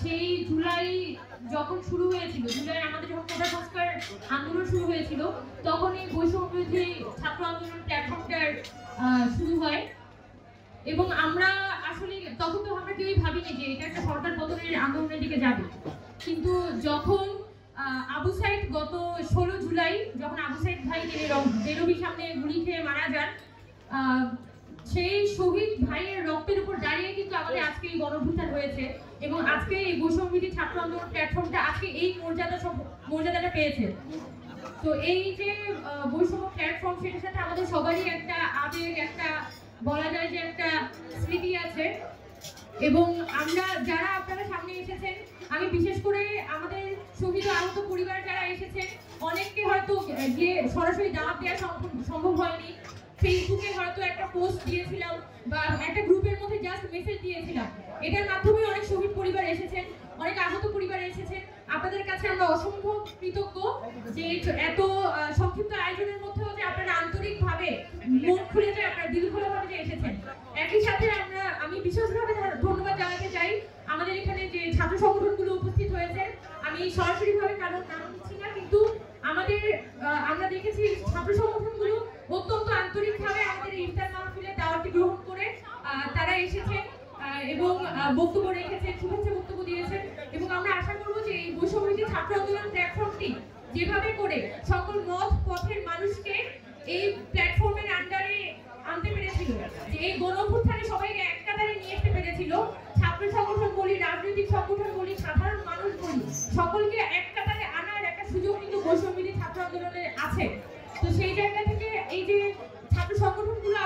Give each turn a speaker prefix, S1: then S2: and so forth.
S1: সেই জুলাই যখন শুরু হয়েছিল, জুলাই আমাদের যখন কোটা সংস্কার আন্দোলন শুরু হয়েছিল, তখন এই বৈষম্য বিরোধী ছাত্র আন্দোলন প্ল্যাটফর্মটার শুরু হয়। এবং আমরা আসলে তখন তো আমরা কেউই ভাবিনি যে এটা একটা সরকার পতনের আন্দোলনের দিকে যাবে। কিন্তু যখন আবু সাইদ গত 16 জুলাই যখন আবু সাইদ ভাই তিনি বেরোবির সামনে গুলি খেয়ে মারা যান, সেই শহীদ ভাইয়ের রক্তের উপর দাঁড়িয়ে কিন্তু আমাদের আজকে এই গণঅভ্যুত্থান হয়েছে। এবং আজকে এই বৈষম্য বিরোধী ছাত্র আন্দোলন প্ল্যাটফর্মটা আজকে এই মর্যাদাটা পেয়েছে। তো এই যে বৈষম্য প্ল্যাটফর্ম, সেটার সাথে আমাদের সবারই একটা আবেগ, একটা বলা যায় যে একটা স্মৃতি আছে। এবং আমরা যারা আপনারা সামনে এসেছেন, আমি বিশেষ করে আমাদের শহীদ আহত পরিবার যারা এসেছেন, অনেককে হয়তো গিয়ে সরাসরি দাওয়াত দেওয়া সম্ভব হয়নি। ফেসবুকে হয়তো একটা পোস্ট দিয়েছিলাম বা একটা গ্রুপের মধ্যে জাস্ট মেসেজ দিয়েছিলাম। এটার মাধ্যমে অনেক শহীদ পরিবার এসেছেন, অনেক আহত পরিবার এসেছেন। আপনাদের কাছে আমরা অসংখ্য কৃতজ্ঞ যে এত সংক্ষিপ্ত আয়োজনের মধ্যেও যে আপনারা আন্তরিকভাবে মন খুলে যে আপনারা দিল খোলাভাবে যে এসেছেন। একই সাথে আমি বিশেষভাবে ধন্যবাদ জানাতে চাই আমাদের এখানে যে ছাত্র সংগঠনগুলো উপস্থিত হয়েছে। আমি সরাসরিভাবে কারণ নাম নিচ্ছি না, কিন্তু আমরা দেখেছি ছাত্র সংগঠনগুলো অত্যন্ত আন্তরিকভাবে আমাদের ইফতার মাহফিলে দাওয়াতটি গ্রহণ করে তারা এসেছেন এবং বক্তব্য রেখেছেন, শুভেচ্ছা বক্তব্য দিয়েছেন। এবং আমরা আশা করবো যে এই বৈষম্য বিরোধী ছাত্র আন্দোলন প্ল্যাটফর্মটি যেভাবে করে সকল মত পথের মানুষকে এই প্ল্যাটফর্মের আন্ডারে আনতে পেরেছিল, যে এই গণঅভ্যুত্থানে সবাইকে এক কাতারে নিয়ে আসতে পেরেছিল, ছাত্র সংগঠন বলি, রাজনৈতিক সংগঠন বলি, সাধারণ মানুষ বলি, সকলকে এক কাতারে আনার একটা সুযোগ কিন্তু বৈষম্য বিরোধী ছাত্র আন্দোলনে আছে। তো সেই জায়গা থেকে এই যে ছাত্র সংগঠনগুলো